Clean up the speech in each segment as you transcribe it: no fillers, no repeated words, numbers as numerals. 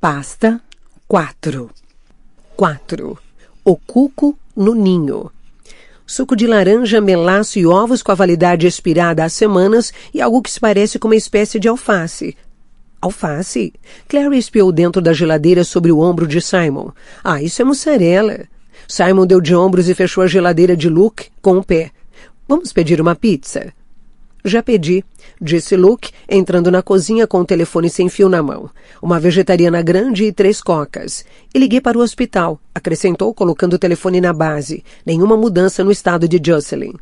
Pasta 4. 4. O cuco no ninho. Suco de laranja, melaço e ovos com a validade expirada há semanas e algo que se parece com uma espécie de alface. Alface? Clary espiou dentro da geladeira sobre o ombro de Simon. Ah, isso é mussarela. Simon deu de ombros e fechou a geladeira de Luke com o pé. Vamos pedir uma pizza? Já pedi, disse Luke, entrando na cozinha com o telefone sem fio na mão. Uma vegetariana grande e 3 cocas. E liguei para o hospital, acrescentou, colocando o telefone na base. Nenhuma mudança no estado de Jocelyn.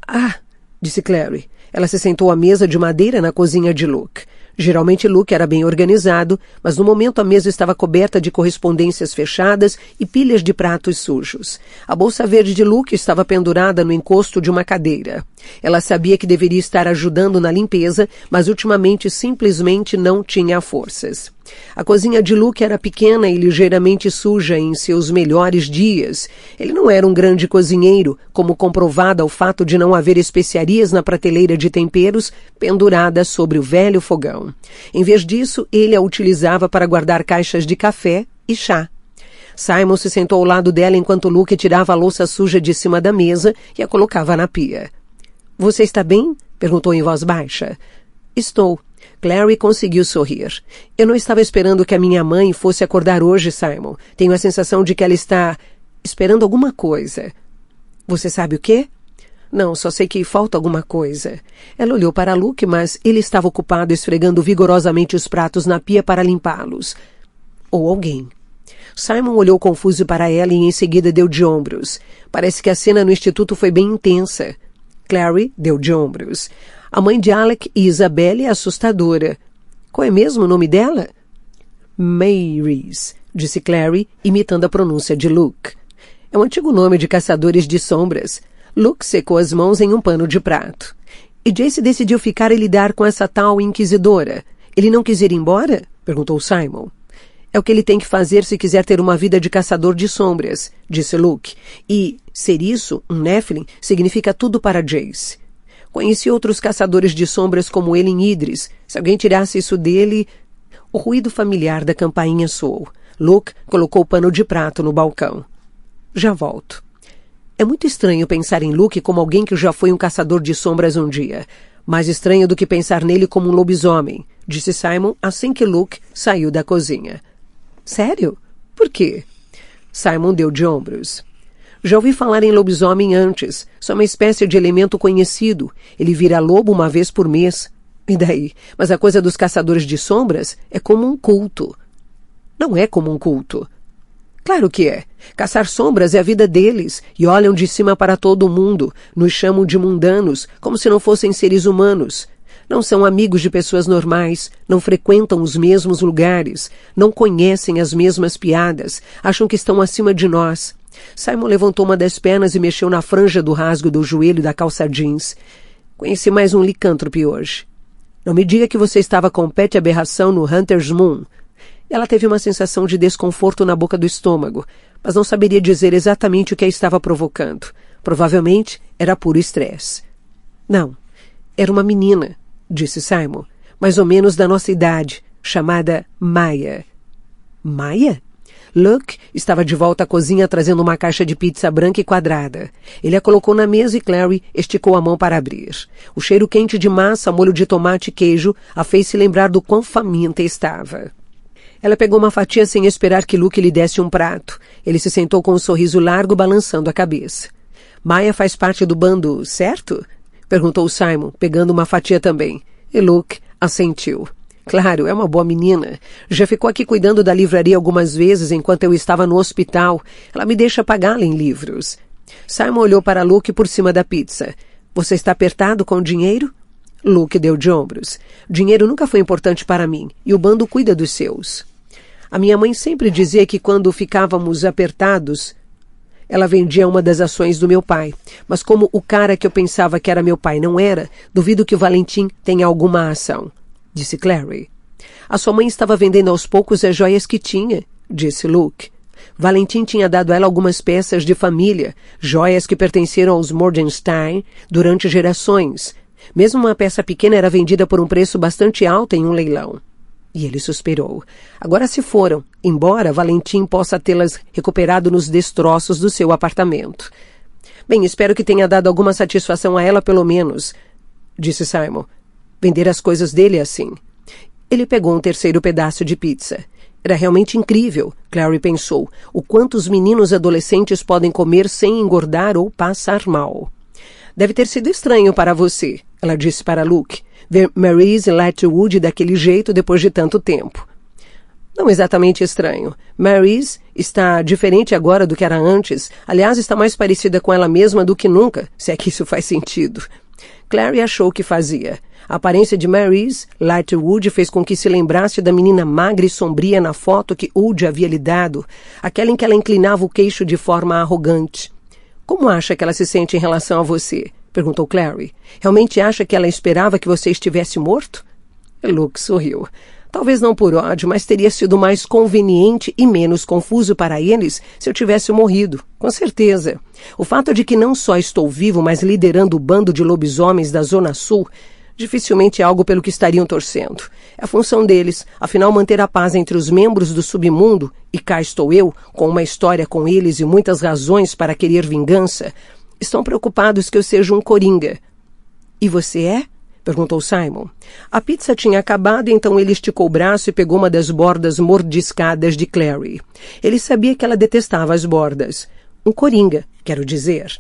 Ah, disse Clary. Ela se sentou à mesa de madeira na cozinha de Luke. Geralmente Luke era bem organizado, mas no momento a mesa estava coberta de correspondências fechadas e pilhas de pratos sujos. A bolsa verde de Luke estava pendurada no encosto de uma cadeira. Ela sabia que deveria estar ajudando na limpeza, mas ultimamente simplesmente não tinha forças. A cozinha de Luke era pequena e ligeiramente suja em seus melhores dias. Ele não era um grande cozinheiro, como comprovado ao fato de não haver especiarias na prateleira de temperos pendurada sobre o velho fogão. Em vez disso, ele a utilizava para guardar caixas de café e chá. Simon se sentou ao lado dela enquanto Luke tirava a louça suja de cima da mesa e a colocava na pia. — Você está bem? Perguntou em voz baixa. — Estou. Clary conseguiu sorrir. Eu não estava esperando que a minha mãe fosse acordar hoje, Simon. Tenho a sensação de que ela está esperando alguma coisa. Você sabe o quê? Não, só sei que falta alguma coisa. Ela olhou para Luke, mas ele estava ocupado esfregando vigorosamente os pratos na pia para limpá-los. Ou alguém. Simon olhou confuso para ela e em seguida deu de ombros. Parece que a cena no instituto foi bem intensa. Clary deu de ombros. A mãe de Alec e Isabelle é assustadora. Qual é mesmo o nome dela? Mary's, disse Clary, imitando a pronúncia de Luke. É um antigo nome de caçadores de sombras. Luke secou as mãos em um pano de prato. E Jace decidiu ficar e lidar com essa tal inquisidora. Ele não quis ir embora? Perguntou Simon. É o que ele tem que fazer se quiser ter uma vida de caçador de sombras, disse Luke. E ser isso, um Nephilim, significa tudo para Jace. Conheci outros caçadores de sombras como ele em Idris. Se alguém tirasse isso dele... O ruído familiar da campainha soou. Luke colocou o pano de prato no balcão. Já volto. É muito estranho pensar em Luke como alguém que já foi um caçador de sombras um dia. Mais estranho do que pensar nele como um lobisomem, disse Simon assim que Luke saiu da cozinha. Sério? Por quê? Simon deu de ombros. Já ouvi falar em lobisomem antes. Só uma espécie de elemento conhecido. Ele vira lobo uma vez por mês. E daí? Mas a coisa dos caçadores de sombras é como um culto. Não é como um culto. Claro que é. Caçar sombras é a vida deles. E olham de cima para todo mundo. Nos chamam de mundanos, como se não fossem seres humanos. Não são amigos de pessoas normais. Não frequentam os mesmos lugares. Não conhecem as mesmas piadas. Acham que estão acima de nós. Simon levantou uma das pernas e mexeu na franja do rasgo do joelho da calça jeans. Conheci mais um licântrope hoje. Não me diga que você estava com pet aberração no Hunter's Moon. Ela teve uma sensação de desconforto na boca do estômago, mas não saberia dizer exatamente o que a estava provocando. Provavelmente era puro estresse. Não, era uma menina, disse Simon, mais ou menos da nossa idade, chamada Maya. Maya? Luke estava de volta à cozinha trazendo uma caixa de pizza branca e quadrada. Ele a colocou na mesa e Clary esticou a mão para abrir. O cheiro quente de massa, molho de tomate e queijo a fez se lembrar do quão faminta estava. Ela pegou uma fatia sem esperar que Luke lhe desse um prato. Ele se sentou com um sorriso largo, balançando a cabeça. Maya faz parte do bando, certo? Perguntou Simon, pegando uma fatia também. E Luke assentiu. Claro, é uma boa menina. Já ficou aqui cuidando da livraria algumas vezes enquanto eu estava no hospital. Ela me deixa pagá-la em livros. Simon olhou para Luke por cima da pizza. Você está apertado com dinheiro? Luke deu de ombros. Dinheiro nunca foi importante para mim, e o bando cuida dos seus. A minha mãe sempre dizia que quando ficávamos apertados, ela vendia uma das ações do meu pai. Mas como o cara que eu pensava que era meu pai não era, duvido que o Valentim tenha alguma ação. Disse Clary. A sua mãe estava vendendo aos poucos as joias que tinha, disse Luke. Valentim tinha dado a ela algumas peças de família, joias que pertenceram aos Morgenstein durante gerações. Mesmo uma peça pequena era vendida por um preço bastante alto em um leilão. E ele suspirou. Agora se foram, embora Valentim possa tê-las recuperado nos destroços do seu apartamento. Bem, espero que tenha dado alguma satisfação a ela pelo menos, disse Simon. Vender as coisas dele assim. Ele pegou um terceiro pedaço de pizza. Era realmente incrível, Clary pensou, o quanto os meninos adolescentes podem comer sem engordar ou passar mal. Deve ter sido estranho para você, ela disse para Luke, ver Maryse Lightwood daquele jeito depois de tanto tempo. Não exatamente estranho. Maryse está diferente agora do que era antes. Aliás, está mais parecida com ela mesma do que nunca, se é que isso faz sentido. Clary achou que fazia. A aparência de Maryse Lightwood fez com que se lembrasse da menina magra e sombria na foto que Wood havia lhe dado, aquela em que ela inclinava o queixo de forma arrogante. Como acha que ela se sente em relação a você? Perguntou Clary. Realmente acha que ela esperava que você estivesse morto? Luke sorriu. Talvez não por ódio, mas teria sido mais conveniente e menos confuso para eles se eu tivesse morrido. Com certeza. O fato de que não só estou vivo, mas liderando o bando de lobisomens da Zona Sul, dificilmente é algo pelo que estariam torcendo. É a função deles, afinal, manter a paz entre os membros do submundo, e cá estou eu, com uma história com eles e muitas razões para querer vingança. Estão preocupados que eu seja um coringa. E você é? Perguntou Simon. A pizza tinha acabado, então ele esticou o braço e pegou uma das bordas mordiscadas de Clary. Ele sabia que ela detestava as bordas. Um coringa, quero dizer.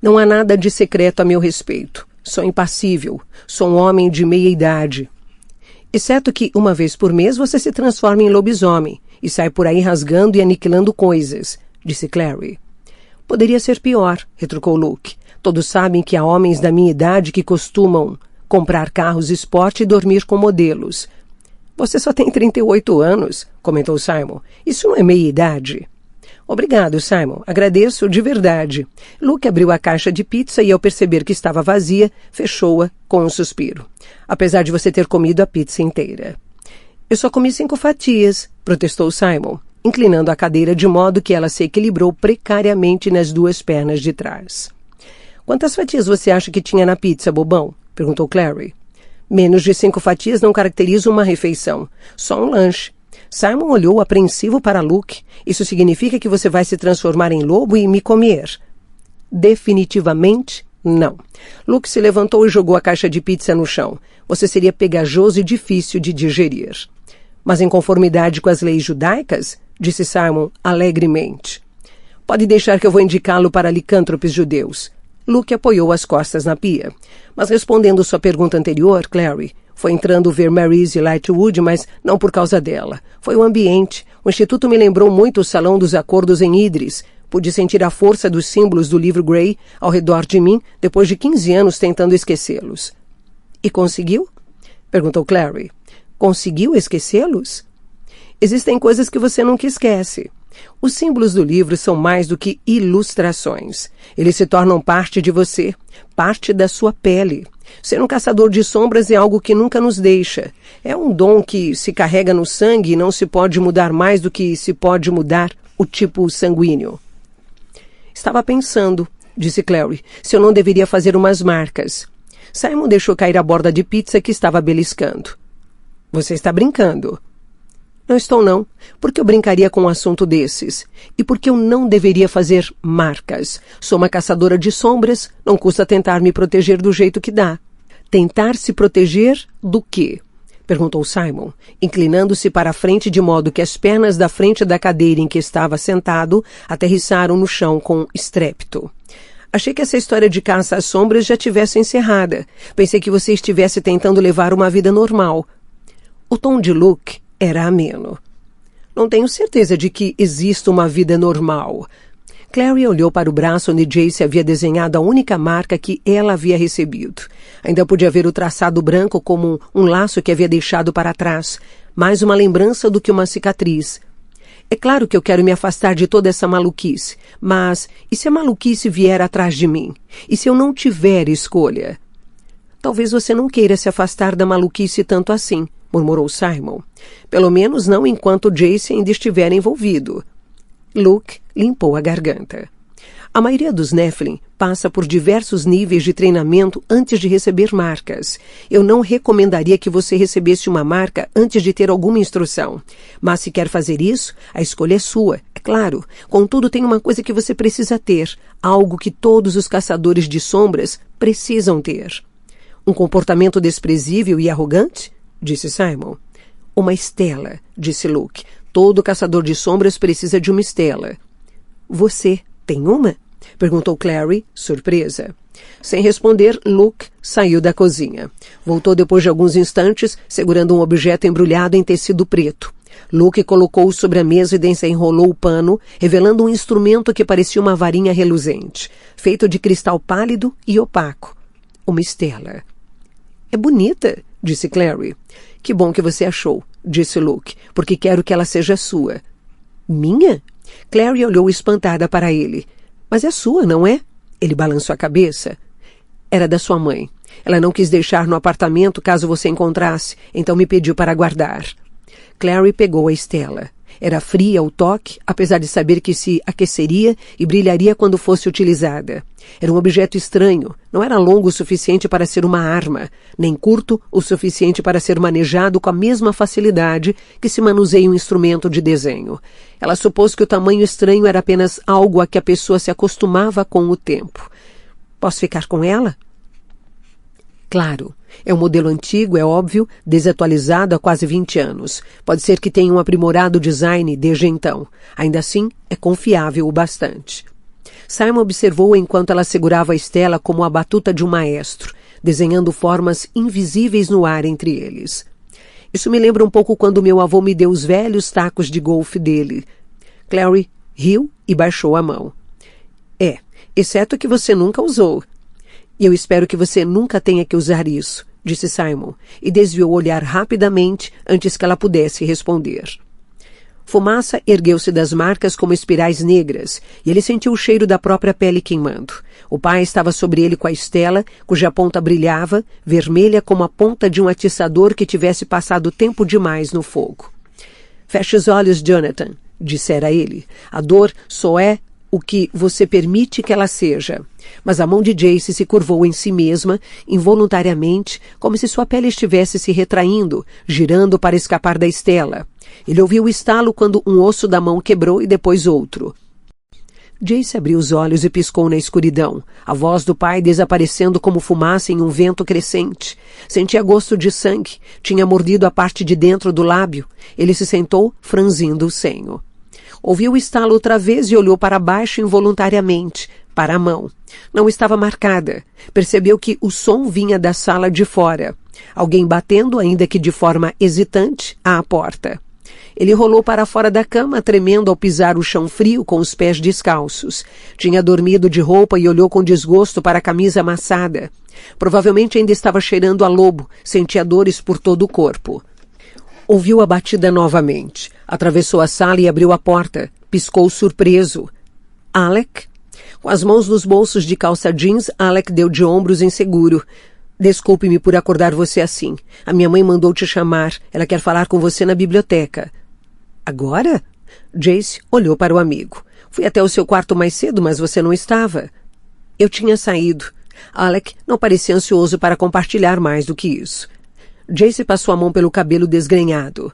Não há nada de secreto a meu respeito. Sou impassível. Sou um homem de meia idade. Exceto que, uma vez por mês, você se transforma em lobisomem e sai por aí rasgando e aniquilando coisas, disse Clary. Poderia ser pior, retrucou Luke. Todos sabem que há homens da minha idade que costumam comprar carros esporte e dormir com modelos. Você só tem 38 anos, comentou Simon. Isso não é meia-idade. Obrigado, Simon. Agradeço de verdade. Luke abriu a caixa de pizza e, ao perceber que estava vazia, fechou-a com um suspiro. Apesar de você ter comido a pizza inteira. Eu só comi 5 fatias, protestou Simon, inclinando a cadeira de modo que ela se equilibrou precariamente nas 2 pernas de trás. Quantas fatias você acha que tinha na pizza, bobão? Perguntou Clary. Menos de 5 fatias não caracteriza uma refeição. Só um lanche. Simon olhou apreensivo para Luke. Isso significa que você vai se transformar em lobo e me comer? Definitivamente não. Luke se levantou e jogou a caixa de pizza no chão. Você seria pegajoso e difícil de digerir. Mas em conformidade com as leis judaicas? Disse Simon alegremente. Pode deixar que eu vou indicá-lo para licântropes judeus. Luke apoiou as costas na pia. Mas respondendo sua pergunta anterior, Clary, foi entrando ver Maryse Lightwood, mas não por causa dela. Foi o ambiente. O instituto me lembrou muito o Salão dos Acordos em Idris. Pude sentir a força dos símbolos do livro Grey ao redor de mim, depois de 15 anos tentando esquecê-los. E conseguiu? Perguntou Clary. Conseguiu esquecê-los? Existem coisas que você nunca esquece. Os símbolos do livro são mais do que ilustrações. Eles se tornam parte de você, parte da sua pele. Ser um caçador de sombras é algo que nunca nos deixa. É um dom que se carrega no sangue e não se pode mudar mais do que se pode mudar o tipo sanguíneo. Estava pensando, disse Clary, se eu não deveria fazer umas marcas. Simon deixou cair a borda de pizza que estava beliscando. Você está brincando? Não estou não. Por que eu brincaria com um assunto desses? E por que eu não deveria fazer marcas? Sou uma caçadora de sombras, não custa tentar me proteger do jeito que dá. Tentar se proteger do quê? Perguntou Simon, inclinando-se para a frente de modo que as pernas da frente da cadeira em que estava sentado aterrissaram no chão com estrépito. Achei que essa história de caça às sombras já tivesse encerrada. Pensei que você estivesse tentando levar uma vida normal. O tom de Luke era ameno. Não tenho certeza de que exista uma vida normal. Clary olhou para o braço onde Jace havia desenhado a única marca que ela havia recebido. Ainda podia ver o traçado branco como um laço que havia deixado para trás, mais uma lembrança do que uma cicatriz. É claro que eu quero me afastar de toda essa maluquice, mas e se a maluquice vier atrás de mim? E se eu não tiver escolha? Talvez você não queira se afastar da maluquice tanto assim, murmurou Simon. Pelo menos não enquanto Jace ainda estiver envolvido. Luke limpou a garganta. A maioria dos Nephilim passa por diversos níveis de treinamento antes de receber marcas. Eu não recomendaria que você recebesse uma marca antes de ter alguma instrução. Mas se quer fazer isso, a escolha é sua, é claro. Contudo, tem uma coisa que você precisa ter, algo que todos os caçadores de sombras precisam ter. Um comportamento desprezível e arrogante? Disse Simon. Uma estela, disse Luke. Todo caçador de sombras precisa de uma estela. Você tem uma? Perguntou Clary, surpresa. Sem responder, Luke saiu da cozinha. Voltou depois de alguns instantes, segurando um objeto embrulhado em tecido preto. Luke colocou-o sobre a mesa e desenrolou o pano, revelando um instrumento que parecia uma varinha reluzente, feito de cristal pálido e opaco. Uma estela. É bonita, disse Clary. Que bom que você achou, disse Luke, porque quero que ela seja sua. Minha? Clary olhou espantada para ele. Mas é sua, não é? Ele balançou a cabeça. Era da sua mãe. Ela não quis deixar no apartamento caso você encontrasse, então me pediu para guardar. Clary pegou a estela. Era fria ao toque, apesar de saber que se aqueceria e brilharia quando fosse utilizada. Era um objeto estranho. Não era longo o suficiente para ser uma arma, nem curto o suficiente para ser manejado com a mesma facilidade que se manuseia um instrumento de desenho. Ela supôs que o tamanho estranho era apenas algo a que a pessoa se acostumava com o tempo. Posso ficar com ela? Claro. É um modelo antigo, é óbvio, desatualizado há quase 20 anos. Pode ser que tenha um aprimorado design desde então. Ainda assim, é confiável o bastante. Simon observou enquanto ela segurava a estela como a batuta de um maestro, desenhando formas invisíveis no ar entre eles. Isso me lembra um pouco quando meu avô me deu os velhos tacos de golfe dele. Clary riu e baixou a mão. Exceto que você nunca usou. E eu espero que você nunca tenha que usar isso, disse Simon, e desviou o olhar rapidamente antes que ela pudesse responder. Fumaça ergueu-se das marcas como espirais negras, e ele sentiu o cheiro da própria pele queimando. O pai estava sobre ele com a estela, cuja ponta brilhava, vermelha como a ponta de um atiçador que tivesse passado tempo demais no fogo. Feche os olhos, Jonathan, dissera ele. A dor só é o que você permite que ela seja. Mas a mão de Jace se curvou em si mesma, involuntariamente, como se sua pele estivesse se retraindo, girando para escapar da estela. Ele ouviu o estalo quando um osso da mão quebrou e depois outro. Jace abriu os olhos e piscou na escuridão, a voz do pai desaparecendo como fumaça em um vento crescente. Sentia gosto de sangue, tinha mordido a parte de dentro do lábio. Ele se sentou, franzindo o senho. Ouviu o estalo outra vez e olhou para baixo involuntariamente, para a mão. Não estava marcada. Percebeu que o som vinha da sala de fora. Alguém batendo, ainda que de forma hesitante, à porta. Ele rolou para fora da cama, tremendo ao pisar o chão frio com os pés descalços. Tinha dormido de roupa e olhou com desgosto para a camisa amassada. Provavelmente ainda estava cheirando a lobo, sentia dores por todo o corpo. Ouviu a batida novamente. Atravessou a sala e abriu a porta. Piscou surpreso. Alec? Com as mãos nos bolsos de calça jeans, Alec deu de ombros inseguro. Desculpe-me por acordar você assim. A minha mãe mandou te chamar. Ela quer falar com você na biblioteca. Agora? Jace olhou para o amigo. Fui até o seu quarto mais cedo, mas você não estava. Eu tinha saído. Alec não parecia ansioso para compartilhar mais do que isso. Jace passou a mão pelo cabelo desgrenhado.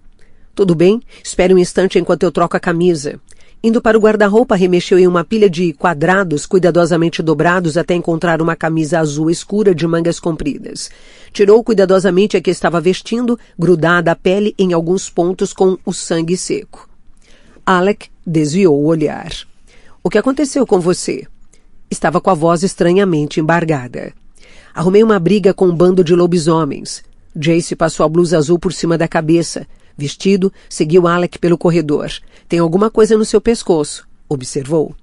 Tudo bem? Espere um instante enquanto eu troco a camisa. Indo para o guarda-roupa, remexeu em uma pilha de quadrados cuidadosamente dobrados até encontrar uma camisa azul escura de mangas compridas. Tirou cuidadosamente a que estava vestindo, grudada à pele em alguns pontos com o sangue seco. Alec desviou o olhar. O que aconteceu com você? Estava com a voz estranhamente embargada. Arrumei uma briga com um bando de lobisomens. Jace passou a blusa azul por cima da cabeça. Vestido, seguiu Alec pelo corredor. Tem alguma coisa no seu pescoço, observou.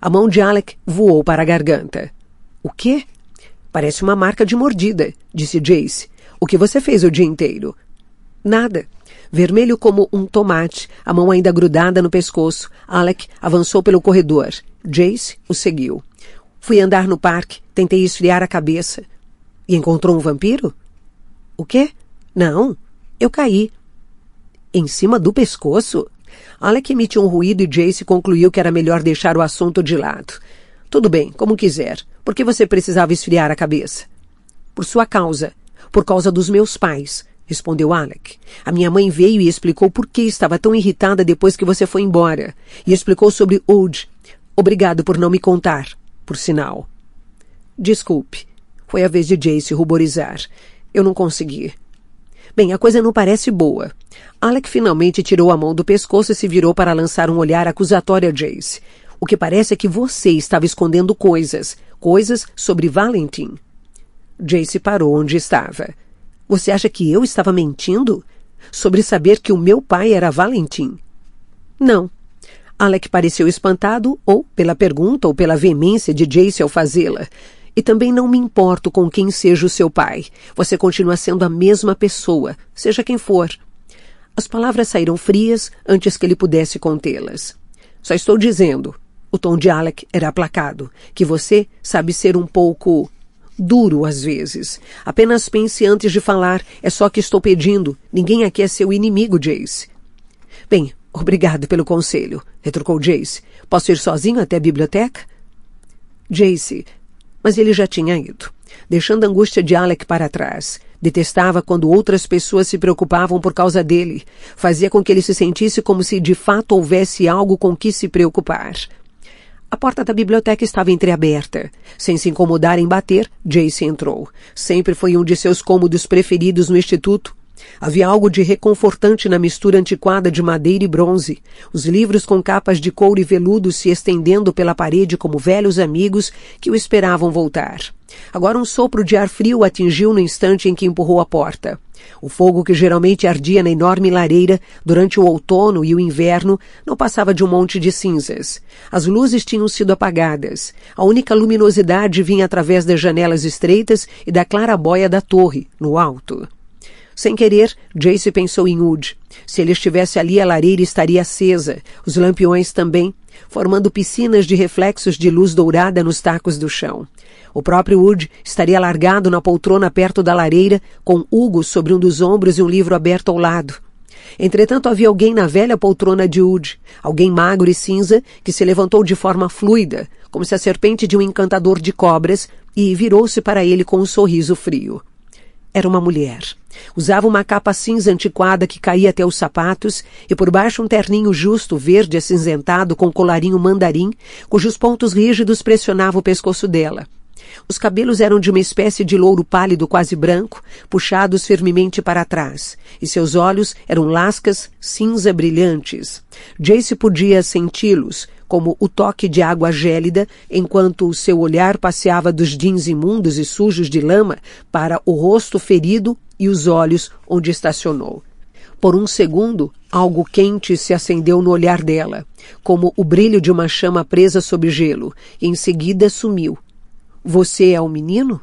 A mão de Alec voou para a garganta. O quê? Parece uma marca de mordida, disse Jace. O que você fez o dia inteiro? Nada. Vermelho como um tomate, a mão ainda grudada no pescoço, Alec avançou pelo corredor. Jace o seguiu. Fui andar no parque, tentei esfriar a cabeça. E encontrou um vampiro? O quê? Não, eu caí. Em cima do pescoço? Alec emitiu um ruído e Jace concluiu que era melhor deixar o assunto de lado. Tudo bem, como quiser. Por que você precisava esfriar a cabeça? Por sua causa. Por causa dos meus pais, respondeu Alec. A minha mãe veio e explicou por que estava tão irritada depois que você foi embora. E explicou sobre Oud. Obrigado por não me contar, por sinal. Desculpe. Foi a vez de Jace ruborizar. Eu não consegui. Bem, a coisa não parece boa. Alec finalmente tirou a mão do pescoço e se virou para lançar um olhar acusatório a Jace. O que parece é que você estava escondendo coisas sobre Valentin. Jace parou onde estava. Você acha que eu estava mentindo? Sobre saber que o meu pai era Valentin? Não. Alec pareceu espantado, ou pela pergunta ou pela veemência de Jace ao fazê-la. E também não me importo com quem seja o seu pai. Você continua sendo a mesma pessoa, seja quem for. As palavras saíram frias antes que ele pudesse contê-las. Só estou dizendo, o tom de Alec era aplacado, que você sabe ser um pouco duro às vezes. Apenas pense antes de falar, é só que estou pedindo. Ninguém aqui é seu inimigo, Jace. Bem, obrigado pelo conselho, retrucou Jace. Posso ir sozinho até a biblioteca? Jace... Mas ele já tinha ido, deixando a angústia de Alec para trás. Detestava quando outras pessoas se preocupavam por causa dele. Fazia com que ele se sentisse como se de fato houvesse algo com que se preocupar. A porta da biblioteca estava entreaberta. Sem se incomodar em bater, Jace entrou. Sempre foi um de seus cômodos preferidos no instituto. Havia algo de reconfortante na mistura antiquada de madeira e bronze, os livros com capas de couro e veludo se estendendo pela parede como velhos amigos que o esperavam voltar. Agora um sopro de ar frio o atingiu no instante em que empurrou a porta. O fogo que geralmente ardia na enorme lareira durante o outono e o inverno não passava de um monte de cinzas. As luzes tinham sido apagadas. A única luminosidade vinha através das janelas estreitas e da clarabóia da torre, no alto. Sem querer, Jace pensou em Oud. Se ele estivesse ali, a lareira estaria acesa, os lampiões também, formando piscinas de reflexos de luz dourada nos tacos do chão. O próprio Oud estaria largado na poltrona perto da lareira, com Hugo sobre um dos ombros e um livro aberto ao lado. Entretanto, havia alguém na velha poltrona de Oud, alguém magro e cinza, que se levantou de forma fluida, como se a serpente de um encantador de cobras, e virou-se para ele com um sorriso frio. Era uma mulher. Usava uma capa cinza antiquada que caía até os sapatos e por baixo um terninho justo verde acinzentado com colarinho mandarim, cujos pontos rígidos pressionavam o pescoço dela. Os cabelos eram de uma espécie de louro pálido quase branco, puxados firmemente para trás, e seus olhos eram lascas cinza brilhantes. Jace podia senti-los, como o toque de água gélida, enquanto o seu olhar passeava dos jeans imundos e sujos de lama para o rosto ferido e os olhos onde estacionou. Por um segundo, algo quente se acendeu no olhar dela, como o brilho de uma chama presa sob gelo, e em seguida sumiu. Você é um menino?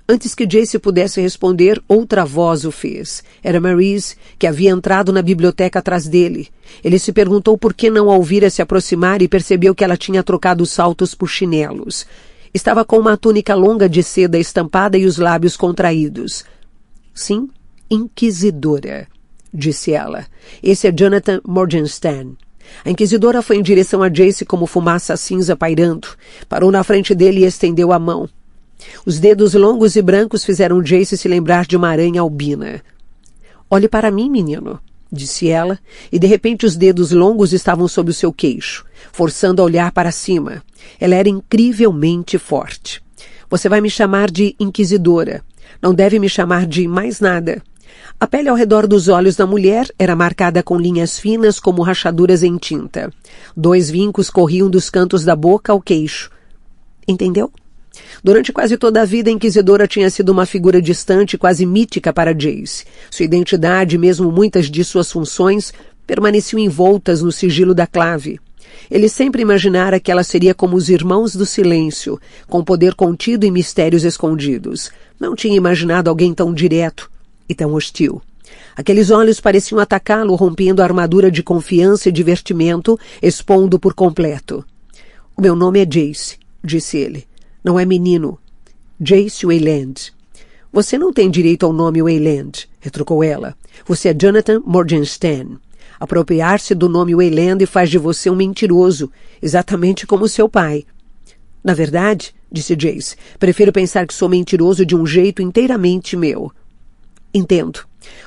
Antes que Jace pudesse responder, outra voz o fez. Era Maryse, que havia entrado na biblioteca atrás dele. Ele se perguntou por que não a ouvira se aproximar e percebeu que ela tinha trocado os saltos por chinelos. Estava com uma túnica longa de seda estampada e os lábios contraídos. Sim, inquisidora, disse ela. Esse é Jonathan Morgenstern. A inquisidora foi em direção a Jace como fumaça cinza pairando. Parou na frente dele e estendeu a mão. Os dedos longos e brancos fizeram Jace se lembrar de uma aranha albina. Olhe para mim, menino, disse ela, e de repente os dedos longos estavam sob o seu queixo, forçando a olhar para cima. Ela era incrivelmente forte. Você vai me chamar de inquisidora. Não deve me chamar de mais nada. A pele ao redor dos olhos da mulher era marcada com linhas finas como rachaduras em tinta. 2 vincos corriam dos cantos da boca ao queixo. Entendeu? Durante quase toda a vida, a inquisidora tinha sido uma figura distante, quase mítica para Jace. Sua identidade, mesmo muitas de suas funções, permaneciam envoltas no sigilo da clave. Ele sempre imaginara que ela seria como os Irmãos do Silêncio, com poder contido e mistérios escondidos. Não tinha imaginado alguém tão direto e tão hostil. Aqueles olhos pareciam atacá-lo, rompendo a armadura de confiança e divertimento, expondo por completo. O meu nome é Jace, disse ele. Não é menino. Jace Wayland. Você não tem direito ao nome Wayland, retrucou ela. Você é Jonathan Morgenstern. Apropriar-se do nome Wayland faz de você um mentiroso, exatamente como seu pai. Na verdade, disse Jace, prefiro pensar que sou mentiroso de um jeito inteiramente meu. Entendo.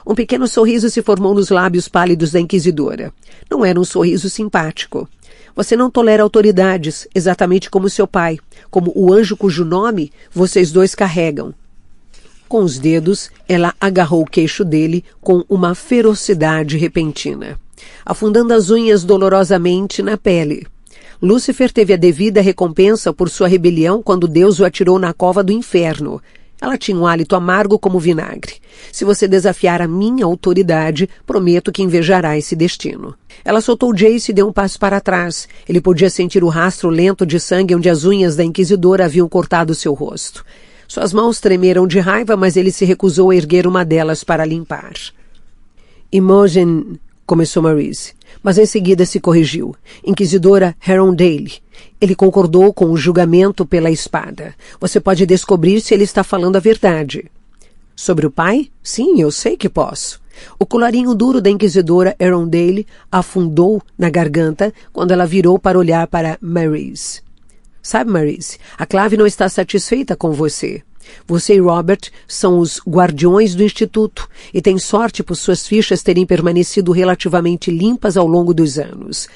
Um pequeno sorriso se formou nos lábios pálidos da inquisidora. Não era um sorriso simpático. Você não tolera autoridades, exatamente como seu pai, como o anjo cujo nome vocês dois carregam. Com os dedos, ela agarrou o queixo dele com uma ferocidade repentina, afundando as unhas dolorosamente na pele. Lúcifer teve a devida recompensa por sua rebelião quando Deus o atirou na cova do inferno. Ela tinha um hálito amargo como vinagre. Se você desafiar a minha autoridade, prometo que invejará esse destino. Ela soltou Jace e deu um passo para trás. Ele podia sentir o rastro lento de sangue onde as unhas da inquisidora haviam cortado seu rosto. Suas mãos tremeram de raiva, mas ele se recusou a erguer uma delas para limpar. Imogen, começou Maurice, mas em seguida se corrigiu. Inquisidora Herondale. Ele concordou com o julgamento pela espada. Você pode descobrir se ele está falando a verdade. Sobre o pai? Sim, eu sei que posso. O colarinho duro da inquisidora Herondale afundou na garganta quando ela virou para olhar para Maurice. Sabe, Maurice, a Clave não está satisfeita com você. Você e Robert são os guardiões do Instituto e tem sorte por suas fichas terem permanecido relativamente limpas ao longo dos anos.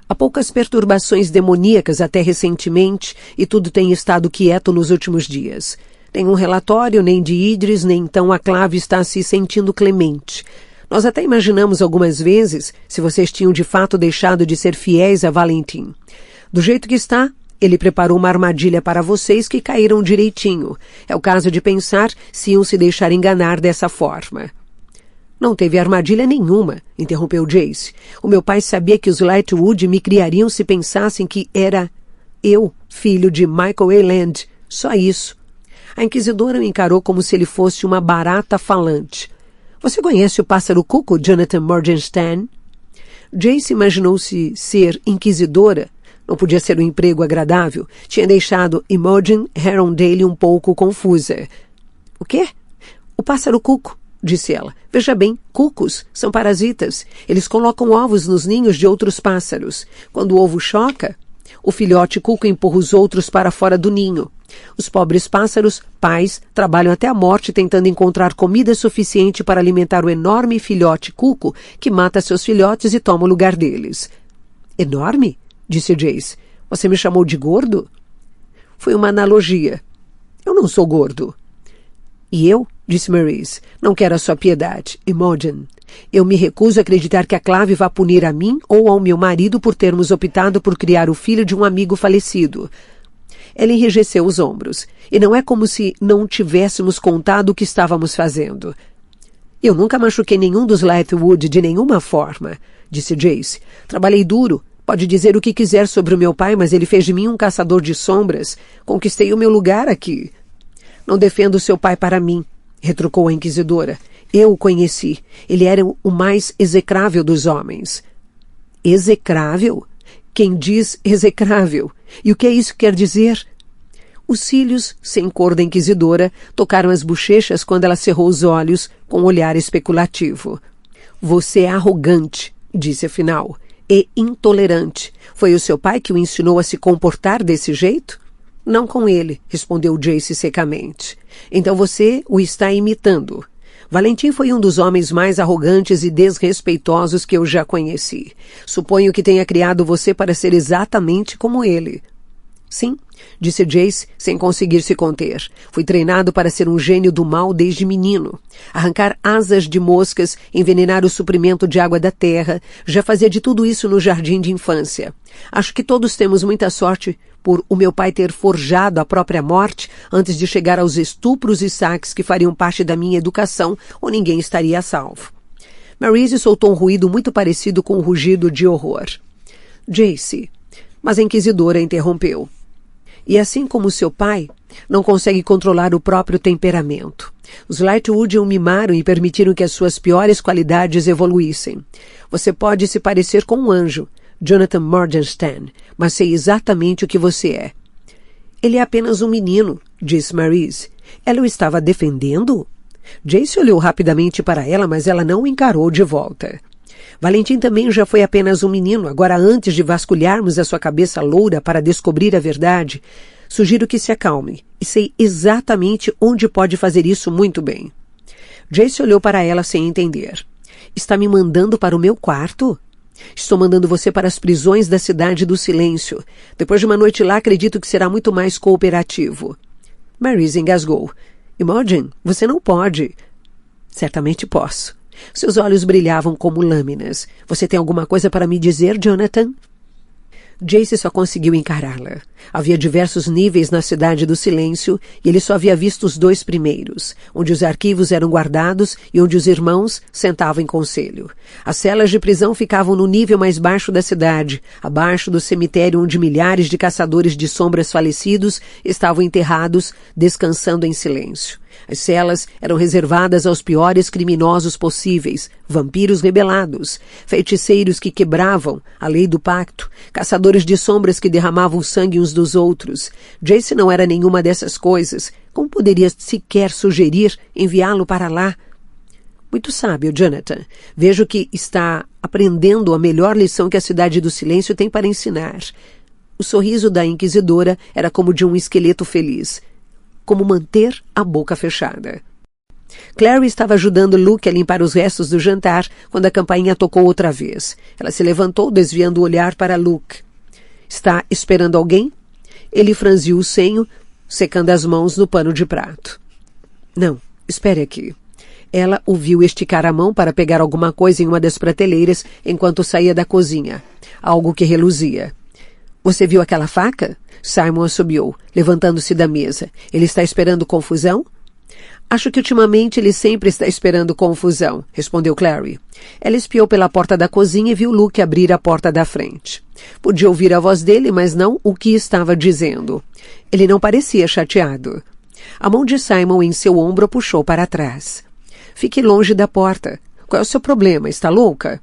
Há poucas perturbações demoníacas até recentemente e tudo tem estado quieto nos últimos dias. Nenhum relatório, nem de Idris, nem então a Clave está se sentindo clemente. Nós até imaginamos algumas vezes se vocês tinham de fato deixado de ser fiéis a Valentim. Do jeito que está, ele preparou uma armadilha para vocês que caíram direitinho. É o caso de pensar se iam se deixar enganar dessa forma. Não teve armadilha nenhuma, interrompeu Jace. O meu pai sabia que os Lightwood me criariam se pensassem que era eu, filho de Michael A. Land. Só isso. A inquisidora o encarou como se ele fosse uma barata falante. Você conhece o pássaro cuco, Jonathan Morgenstern? Jace imaginou-se ser inquisidora. Não podia ser um emprego agradável. Tinha deixado Imogen Herondale um pouco confusa. O quê? O pássaro cuco, disse ela. Veja bem, cucos são parasitas. Eles colocam ovos nos ninhos de outros pássaros. Quando o ovo choca, o filhote cuco empurra os outros para fora do ninho. Os pobres pássaros, pais, trabalham até a morte tentando encontrar comida suficiente para alimentar o enorme filhote cuco que mata seus filhotes e toma o lugar deles. Enorme? Disse Jace. Você me chamou de gordo? Foi uma analogia. Eu não sou gordo. E eu, disse Maurice, não quero a sua piedade, Imogen. Eu me recuso a acreditar que a Clave vá punir a mim ou ao meu marido por termos optado por criar o filho de um amigo falecido. Ela enrijeceu os ombros. E não é como se não tivéssemos contado o que estávamos fazendo. Eu nunca machuquei nenhum dos Lightwood de nenhuma forma, disse Jace. Trabalhei duro. Pode dizer o que quiser sobre o meu pai, mas ele fez de mim um caçador de sombras. Conquistei o meu lugar aqui. Não defendo seu pai para mim, retrucou a inquisidora. Eu o conheci. Ele era o mais execrável dos homens. Execrável? Quem diz execrável? E o que isso quer dizer? Os cílios, sem cor da inquisidora, tocaram as bochechas quando ela cerrou os olhos com um olhar especulativo. Você é arrogante, disse afinal. E intolerante. Foi o seu pai que o ensinou a se comportar desse jeito? Não com ele, respondeu Jace secamente. Então você o está imitando. Valentim foi um dos homens mais arrogantes e desrespeitosos que eu já conheci. Suponho que tenha criado você para ser exatamente como ele. Sim, disse Jace, sem conseguir se conter. Fui treinado para ser um gênio do mal desde menino. Arrancar asas de moscas, envenenar o suprimento de água da terra. Já fazia de tudo isso no jardim de infância. Acho que todos temos muita sorte por o meu pai ter forjado a própria morte antes de chegar aos estupros e saques que fariam parte da minha educação, ou ninguém estaria a salvo. Maurice soltou um ruído muito parecido com um rugido de horror. Jace, mas a inquisidora interrompeu. E assim como seu pai, não consegue controlar o próprio temperamento. Os Lightwood o mimaram e permitiram que as suas piores qualidades evoluíssem. Você pode se parecer com um anjo, Jonathan Morgenstern, mas sei exatamente o que você é. Ele é apenas um menino, disse Maurice. Ela o estava defendendo? Jace olhou rapidamente para ela, mas ela não o encarou de volta. Valentim também já foi apenas um menino. Agora, antes de vasculharmos a sua cabeça loura para descobrir a verdade, Sugiro que se acalme, e sei exatamente onde pode fazer isso muito bem. Jace olhou para ela sem entender. Está me mandando para o meu quarto? Estou mandando você para as prisões da Cidade do Silêncio. Depois de uma noite lá, acredito que será muito mais cooperativo. Maryse engasgou. Imogen, você não pode. Certamente posso. Seus olhos brilhavam como lâminas. Você tem alguma coisa para me dizer, Jonathan? Jace só conseguiu encará-la. Havia diversos níveis na Cidade do Silêncio e ele só havia visto os 2 primeiros, onde os arquivos eram guardados e onde os irmãos sentavam em conselho. As celas de prisão ficavam no nível mais baixo da cidade, abaixo do cemitério onde milhares de caçadores de sombras falecidos estavam enterrados, descansando em silêncio. As celas eram reservadas aos piores criminosos possíveis, vampiros rebelados, feiticeiros que quebravam a lei do pacto, caçadores de sombras que derramavam sangue uns dos outros. Jace não era nenhuma dessas coisas. Como poderia sequer sugerir enviá-lo para lá? Muito sábio, Jonathan. Vejo que está aprendendo a melhor lição que a Cidade do Silêncio tem para ensinar. O sorriso da inquisidora era como de um esqueleto feliz. Como manter a boca fechada. Clary estava ajudando Luke a limpar os restos do jantar quando a campainha tocou outra vez. Ela se levantou, desviando o olhar para Luke. Está esperando alguém? Ele franziu o senho, secando as mãos no pano de prato. Não, espere aqui. Ela o viu esticar a mão para pegar alguma coisa em uma das prateleiras enquanto saía da cozinha. Algo que reluzia. Você viu aquela faca? Simon assobiou, levantando-se da mesa. Ele está esperando confusão? Acho que ultimamente ele sempre está esperando confusão, respondeu Clary. Ela espiou pela porta da cozinha e viu Luke abrir a porta da frente. Podia ouvir a voz dele, mas não o que estava dizendo. Ele não parecia chateado. A mão de Simon em seu ombro a puxou para trás. Fique longe da porta. Qual é o seu problema? Está louca?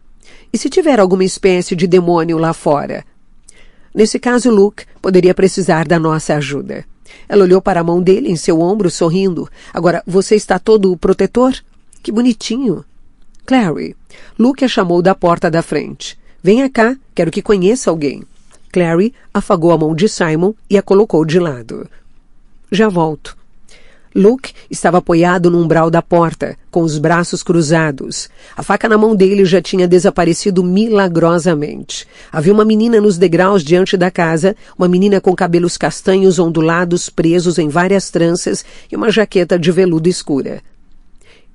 E se tiver alguma espécie de demônio lá fora? Nesse caso, Luke poderia precisar da nossa ajuda. Ela olhou para a mão dele em seu ombro, sorrindo. Agora, você está todo protetor? Que bonitinho. Clary. Luke a chamou da porta da frente. Venha cá, quero que conheça alguém. Clary afagou a mão de Simon e a colocou de lado. Já volto. Luke estava apoiado no umbral da porta, com os braços cruzados. A faca na mão dele já tinha desaparecido milagrosamente. Havia uma menina nos degraus diante da casa, uma menina com cabelos castanhos ondulados presos em várias tranças e uma jaqueta de veludo escura.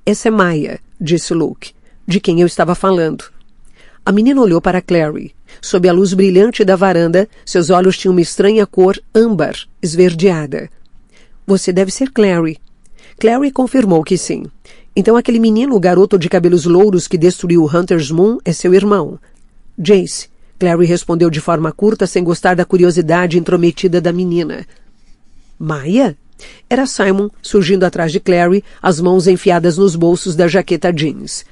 Essa é Maya, disse Luke, de quem eu estava falando. A menina olhou para Clary. Sob a luz brilhante da varanda, seus olhos tinham uma estranha cor âmbar, esverdeada. Você deve ser Clary. Clary confirmou que sim. Então aquele menino, o garoto de cabelos louros que destruiu Hunter's Moon, é seu irmão. Jace. Clary respondeu de forma curta, sem gostar da curiosidade intrometida da menina. Maya? Era Simon, surgindo atrás de Clary, as mãos enfiadas nos bolsos da jaqueta jeans.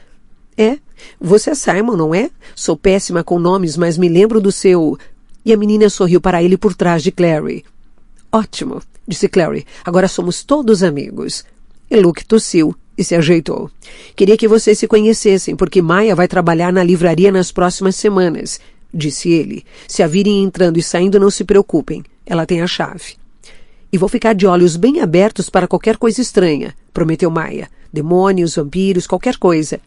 É, você é Simon, não é? Sou péssima com nomes, mas me lembro do seu... E a menina sorriu para ele por trás de Clary. Ótimo, disse Clary. Agora somos todos amigos. E Luke tossiu e se ajeitou. Queria que vocês se conhecessem, porque Maya vai trabalhar na livraria nas próximas semanas, disse ele. Se a virem entrando e saindo, não se preocupem. Ela tem a chave. E vou ficar de olhos bem abertos para qualquer coisa estranha, prometeu Maya. Demônios, vampiros, qualquer coisa.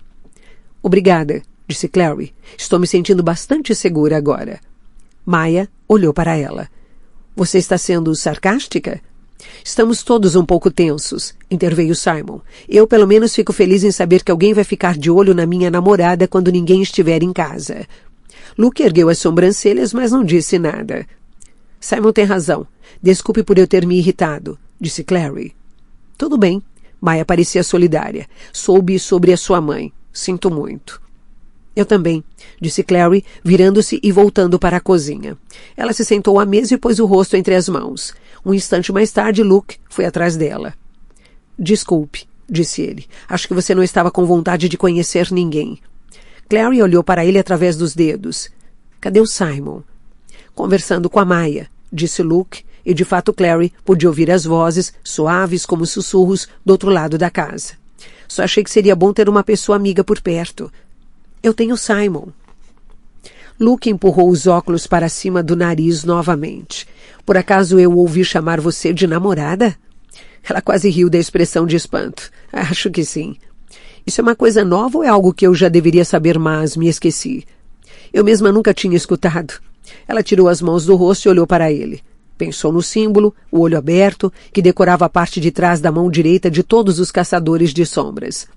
Obrigada, disse Clary. Estou me sentindo bastante segura agora. Maya olhou para ela. Você está sendo sarcástica? Estamos todos um pouco tensos, interveio Simon. Eu, pelo menos, fico feliz em saber que alguém vai ficar de olho na minha namorada quando ninguém estiver em casa. Luke ergueu as sobrancelhas, mas não disse nada. Simon tem razão. Desculpe por eu ter me irritado, disse Clary. Tudo bem. Maya parecia solidária. Soube sobre a sua mãe. Sinto muito. Eu também, disse Clary, virando-se e voltando para a cozinha. Ela se sentou à mesa e pôs o rosto entre as mãos. Um instante mais tarde, Luke foi atrás dela. Desculpe, disse ele. Acho que você não estava com vontade de conhecer ninguém. Clary olhou para ele através dos dedos. Cadê o Simon? Conversando com a Maya, disse Luke, e de fato Clary podia ouvir as vozes, suaves como sussurros, do outro lado da casa. Só achei que seria bom ter uma pessoa amiga por perto. Eu tenho Simon. Luke empurrou os óculos para cima do nariz novamente. Por acaso eu ouvi chamar você de namorada? Ela quase riu da expressão de espanto. Acho que sim. Isso é uma coisa nova ou é algo que eu já deveria saber, mas me esqueci? Eu mesma nunca tinha escutado. Ela tirou as mãos do rosto e olhou para ele. Pensou no símbolo, o olho aberto, que decorava a parte de trás da mão direita de todos os caçadores de sombras.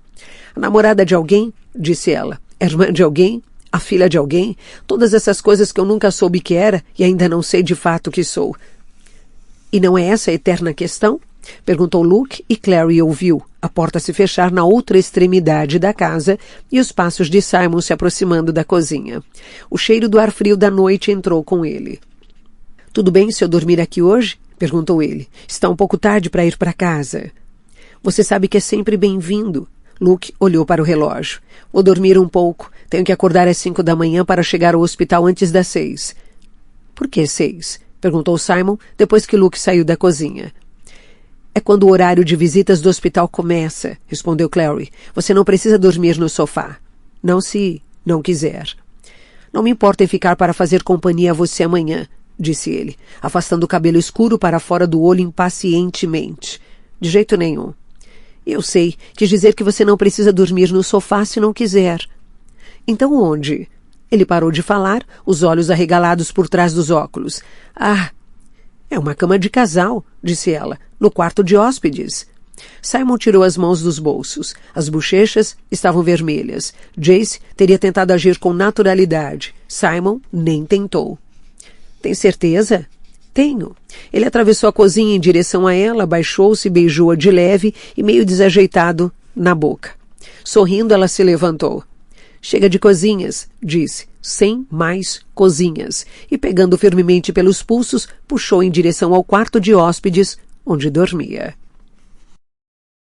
A namorada de alguém, disse ela. A irmã de alguém? A filha de alguém? Todas essas coisas que eu nunca soube que era e ainda não sei de fato que sou. E não é essa a eterna questão? Perguntou Luke e Clary ouviu, a porta se fechar na outra extremidade da casa e os passos de Simon se aproximando da cozinha. O cheiro do ar frio da noite entrou com ele. Tudo bem se eu dormir aqui hoje? Perguntou ele. Está um pouco tarde para ir para casa. Você sabe que é sempre bem-vindo. Luke olhou para o relógio. Vou dormir um pouco. Tenho que acordar às 5 da manhã para chegar ao hospital antes das 6. Por que 6? Perguntou Simon, depois que Luke saiu da cozinha. É quando o horário de visitas do hospital começa, respondeu Clary. Você não precisa dormir no sofá. Não se não quiser. Não me importa em ficar para fazer companhia a você amanhã, disse ele, afastando o cabelo escuro para fora do olho impacientemente. De jeito nenhum. Eu sei, quis dizer que você não precisa dormir no sofá se não quiser. Então onde? Ele parou de falar, os olhos arregalados por trás dos óculos. Ah, é uma cama de casal, disse ela, no quarto de hóspedes. Simon tirou as mãos dos bolsos. As bochechas estavam vermelhas. Jace teria tentado agir com naturalidade. Simon nem tentou. Tem certeza? Tenho. Ele atravessou a cozinha em direção a ela, baixou-se e beijou-a de leve e meio desajeitado na boca. Sorrindo, ela se levantou. Chega de cozinhas, disse, sem mais cozinhas, e pegando firmemente pelos pulsos, puxou em direção ao quarto de hóspedes, onde dormia.